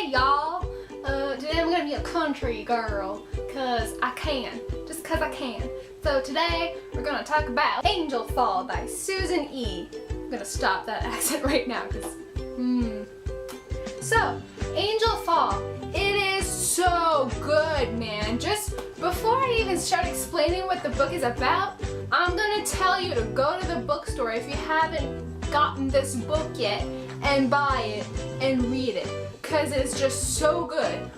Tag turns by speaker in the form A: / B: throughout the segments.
A: Hey y'all, today I'm gonna be a country girl, cause I can, just cause I can. So today we're gonna talk about Angelfall by Susan E. I'm gonna stop that accent right now, cause So, Angelfall, it is so good, man. Just before I even start explaining what the book is about, I'm gonna tell you to go to the bookstore if you haven't gotten this book yet and buy it and read it, because it's just so good.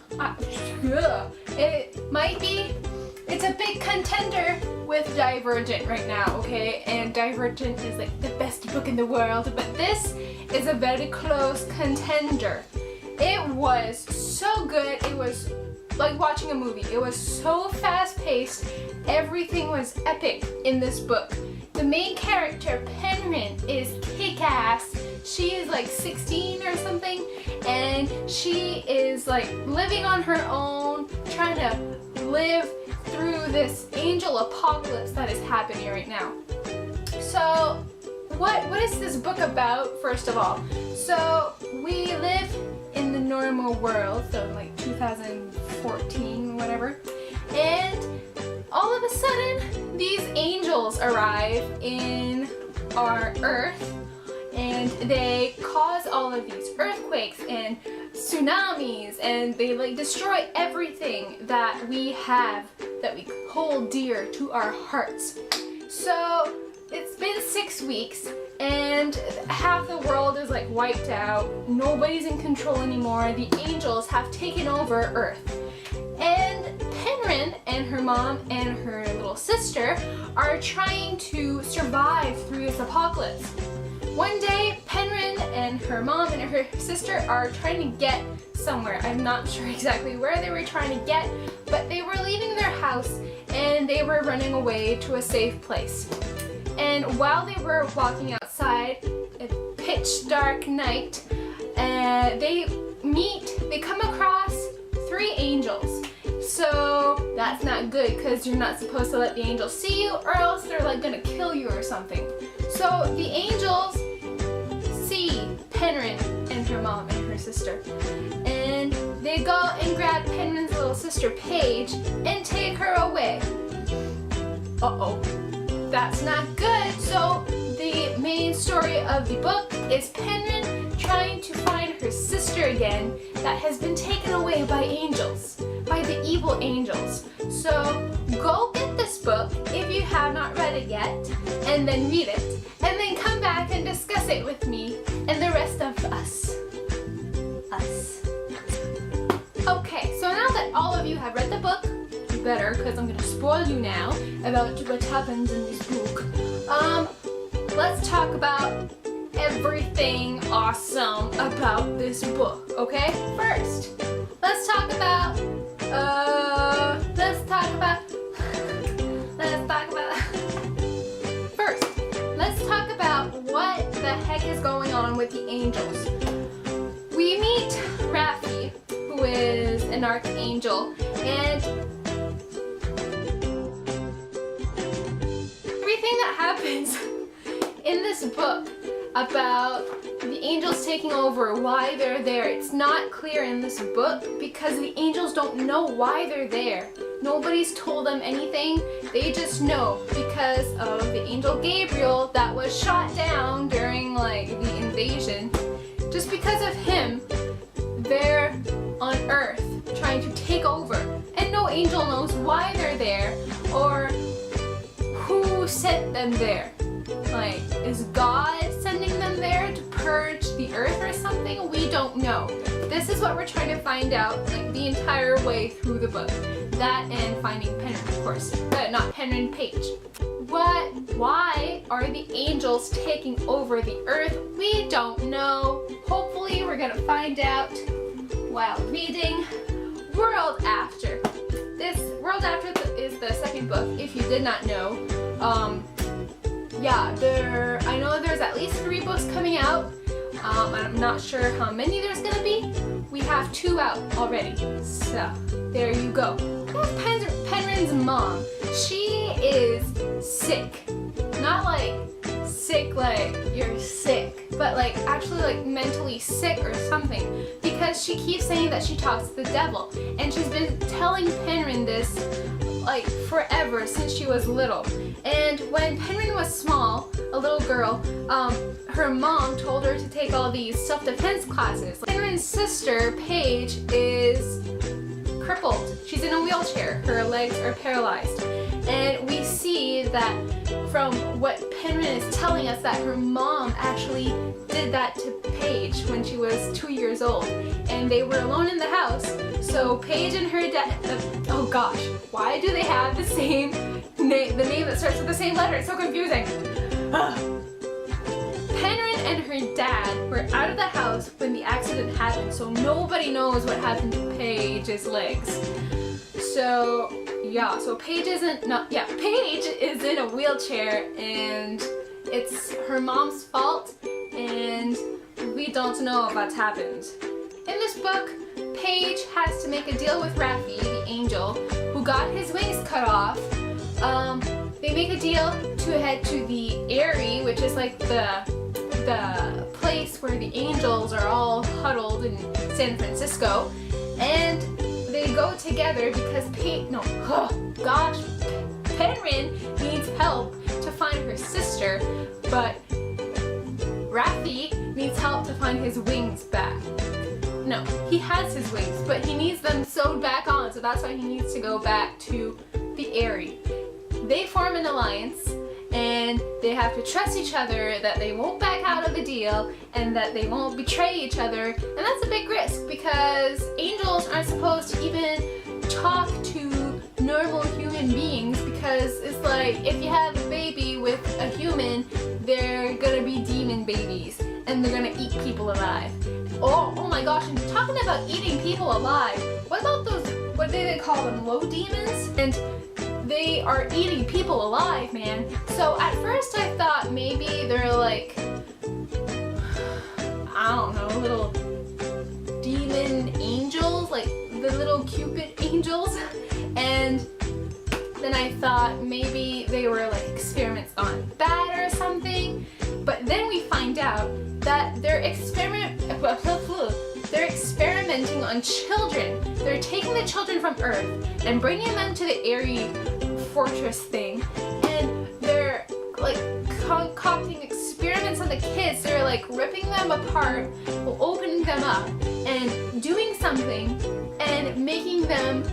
A: It's a big contender with Divergent right now, okay? And Divergent is like the best book in the world, but this is a very close contender. It was so good. It was like watching a movie. It was so fast-paced. Everything was epic in this book. The main character, Penryn, is kick-ass. She is like 16 or something, and she is like living on her own, trying to live through this angel apocalypse that is happening right now. So, what is this book about, first of all? So, we live in the normal world, so like 2014, whatever, and all of a sudden, these angels arrive in our Earth, and they cause all of these earthquakes and tsunamis, and they like destroy everything that we have, that we hold dear to our hearts. So it's been 6 weeks, and half the world is like wiped out. Nobody's in control anymore. The angels have taken over Earth. And Penryn and her mom and her little sister are trying to survive through this apocalypse. One day, Penryn and her mom and her sister are trying to get somewhere. I'm not sure exactly where they were trying to get, but they were leaving their house and they were running away to a safe place. And while they were walking outside, a pitch dark night, they come across 3 angels. So that's not good, because you're not supposed to let the angels see you, or else they're like gonna kill you or something. So the angels see Penryn and her mom and her sister, and they go and grab Penryn's little sister Paige and take her away. Uh-oh, that's not good. So the main story of the book is Penryn trying to find her sister again that has been taken away by angels, by the evil angels. So go get this book if you have not read it yet, and then read it, and then come back and discuss it with me and the rest of us. Okay, so now that all of you have read the book, you better, because I'm going to spoil you now about what happens in this book. Let's talk about everything awesome about this book, okay? First, let's talk about what the heck is going on with the angels. We meet Raffi, who is an archangel, and everything that happens in this book about the angels taking over, why they're there, it's not clear in this book because the angels don't know why they're there. Nobody's told them anything. They just know because of the angel Gabriel that was shot down during like the invasion. Just because of him, they're on Earth trying to take over, and no angel knows why they're there or who sent them there. Like, is God sending them there to purge the Earth or something? We don't know. This is what we're trying to find out like the entire way through the book. That and finding Penryn, of course. But not Penryn, Paige. Why are the angels taking over the Earth? We don't know. Hopefully we're gonna find out while reading World After. This World After is the second book, if you did not know. Yeah, I know there's at least 3 books coming out. I'm not sure how many there's gonna be. We have 2 out already, so there you go. Penryn's mom, she is sick. Not like sick, like you're sick, but like actually like mentally sick or something, because she keeps saying that she talks to the devil, and she's been telling Penryn this like forever since she was little. And when Penryn was small, a little girl, her mom told her to take all these self-defense classes. Penryn's sister, Paige, is crippled. She's in a wheelchair. Her legs are paralyzed. And we see that from what Penryn is telling us, that her mom actually did that to Paige when she was 2 years old. And they were alone in the house. So Paige and her dad, oh gosh, why do they have the same name, the name that starts with the same letter? It's so confusing. Penryn and her dad were out of the house when the accident happened, so nobody knows what happened to Paige's legs. So yeah, so Paige is in a wheelchair, and it's her mom's fault, and we don't know what's happened. In this book, Paige has to make a deal with Raffi, the angel, who got his wings cut off. They make a deal to head to the Eyrie, which is like the place where the angels are all huddled in San Francisco, and they go together because Penryn needs help to find her sister, but Raffi needs help to find his wings back. No, he has his wings, but he needs them sewed back on, so that's why he needs to go back to the Eyrie. They form an alliance, and they have to trust each other that they won't back out of the deal and that they won't betray each other, and that's a big risk because angels aren't supposed to even talk to normal human beings, because it's like if you have a baby with a human, they're gonna be demon babies and they're gonna eat people alive. Oh my gosh, and talking about eating people alive, what about those, what do they call them, low demons? And they are eating people alive, man. So at first I thought maybe they're like, I don't know, little demon angels, like the little Cupid angels. And then I thought maybe they were like experiments on bat or something. But then we find out that they're experimenting on children. They're taking the children from Earth and bringing them to the Eyrie fortress thing, and they're like concocting experiments on the kids. They're like ripping them apart, opening them up, and doing something and making them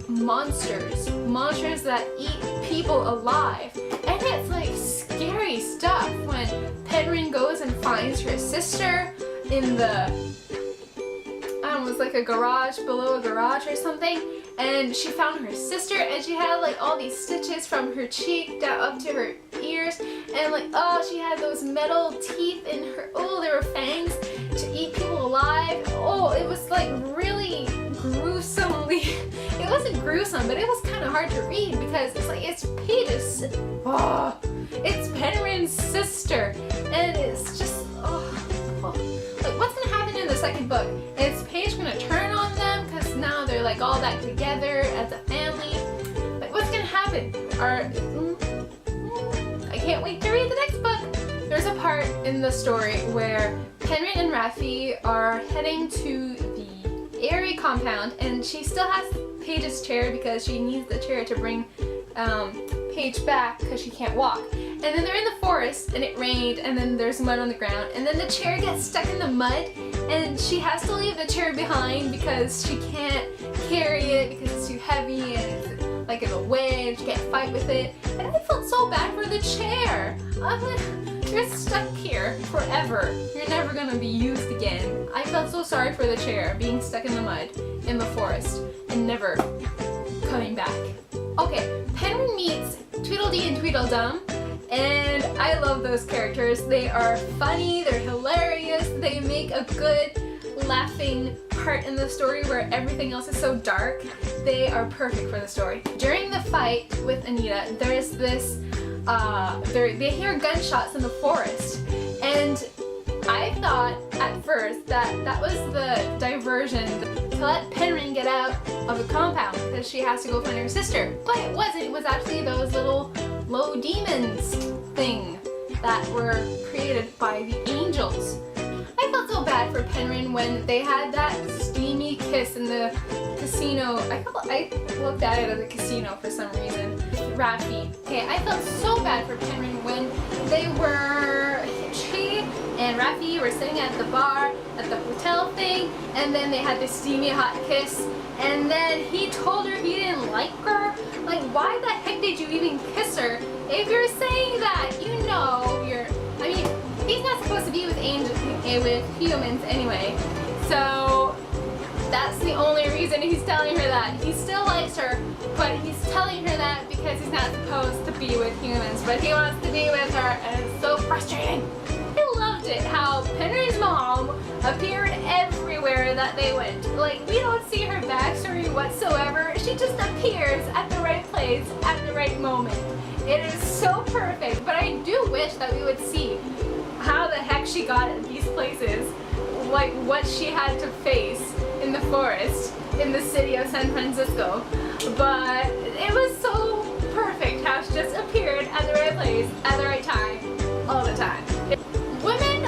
A: monsters that eat people alive. And it's like scary stuff when Penryn goes and finds her sister in the, I don't know, it was like a garage below a garage or something, and she found her sister, and she had like all these stitches from her cheek down up to her ears, and like, oh, she had those metal teeth in her, oh, there were fangs to eat people alive. Oh, it was like really gruesomely, it wasn't gruesome, but it was kind of hard to read because it's like, it's Paige's, it's Penryn's sister, and it's just, like, what's gonna happen in the second book? Is Paige gonna turn on them because now they're like all back together as a family? Like, what's gonna happen? I can't wait to read the next book. There's a part in the story where Penryn and Raffi are heading to the Eyrie compound, and she still has Paige's chair because she needs the chair to bring Paige back because she can't walk. And then they're in the forest, and it rained, and then there's mud on the ground, and then the chair gets stuck in the mud, and she has to leave the chair behind because she can't carry it because it's too heavy and it's like in the way and she can't fight with it. And I felt so bad for the chair. I'm like, you're stuck here forever. You're never gonna be used again. I felt so sorry for the chair being stuck in the mud in the forest and never coming back. Okay, Penryn meets Tweedledee and Tweedledum. And I love those characters. They are funny, they're hilarious, they make a good laughing part in the story where everything else is so dark. They are perfect for the story. During the fight with Anita, there's this, they hear gunshots in the forest, and I thought at first that that was the diversion to let Penryn get out of the compound because she has to go find her sister. But it wasn't. It was actually those little low demons thing. that were created by the angels. I felt so bad for Penryn when they had that steamy kiss in the casino. I looked at it as a casino for some reason. Raffi. Okay, I felt so bad for Penryn when she and Raffi were sitting at the bar at the hotel thing, and then they had this steamy hot kiss, and then he told her he didn't like her. Like, why the heck did you even kiss her? If you're saying that, you know he's not supposed to be with humans anyway. So that's the only reason he's telling her that. He still likes her, but he's telling her that because he's not supposed to be with humans, but he wants to be with her, and it's so frustrating. I loved it how Penryn's mom appeared everywhere that they went. Like, we don't see her backstory whatsoever. She just appears at the right place at the right moment. It is so perfect, but I do wish that we would see how the heck she got at these places, like what she had to face in the forest in the city of San Francisco. But it was so perfect how she just appeared at the right place at the right time all the time. Women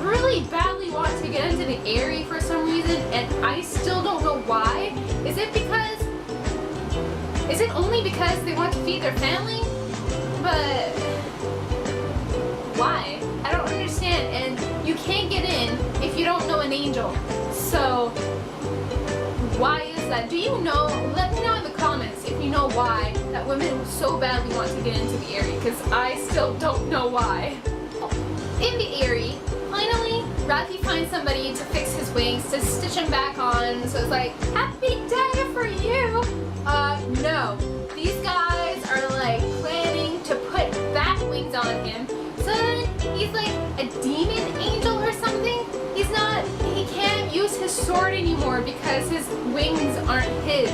A: really badly want to get into the Airy for some reason, and I still don't know why. Is it only because they want to feed their family? But why? I don't understand, and you can't get in if you don't know an angel. So why is that? Do you know? Let me know in the comments if you know why that women so badly want to get into the Airy, because I still don't know why. In the Airy, finally, Raffi finds somebody to fix his wings, to stitch them back on, so it's like, happy day for you! No. These guys are like planning to put bat wings on him, so then he's like a demon angel or something. He can't use his sword anymore because his wings aren't his.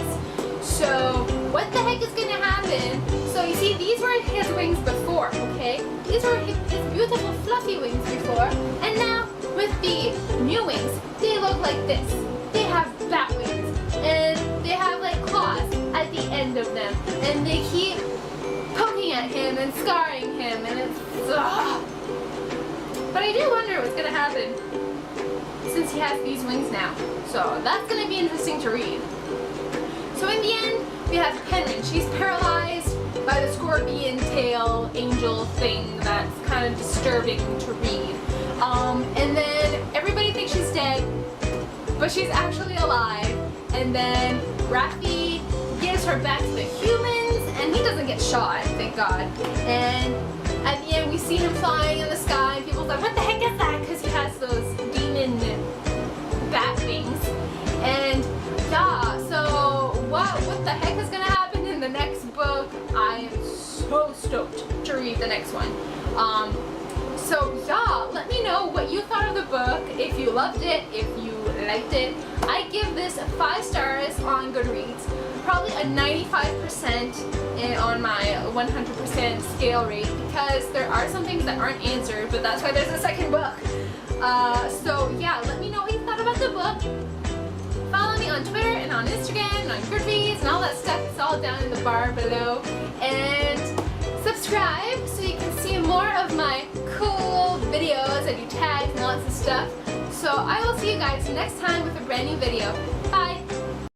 A: So what the heck is gonna happen? So you see, these were his wings before, okay? These were his beautiful fluffy wings before, and now with the new wings, they look like this. They have bat wings, and they have like claws at the end of them, and they keep poking at him and scarring him, and it's ugh. But I do wonder what's gonna happen since he has these wings now. So that's gonna be interesting to read. So in the end, we have Penryn. She's paralyzed by the scorpion tail angel thing that's kind of disturbing to read. And then everybody thinks she's dead, but she's actually alive. And then Raffi gives her back to the humans, and he doesn't get shot, thank God. And at the end, we see him flying in the sky, and people's like, what the heck is that? Because he has those demon bat wings. And yeah, so what the heck is gonna happen in the next book? I am so stoked to read the next one. So yeah, let me know what you thought of the book, if you loved it, if you liked it. I give this 5 stars on Goodreads, probably a 95% on my 100% scale rate, because there are some things that aren't answered, but that's why there's a second book. So yeah, let me know what you thought about the book. Follow me on Twitter and on Instagram and on Goodreads and all that stuff. It's all down in the bar below. And subscribe so you can see more of my cool videos. I do tags and lots of stuff. So I will see you guys next time with a brand new video. Bye!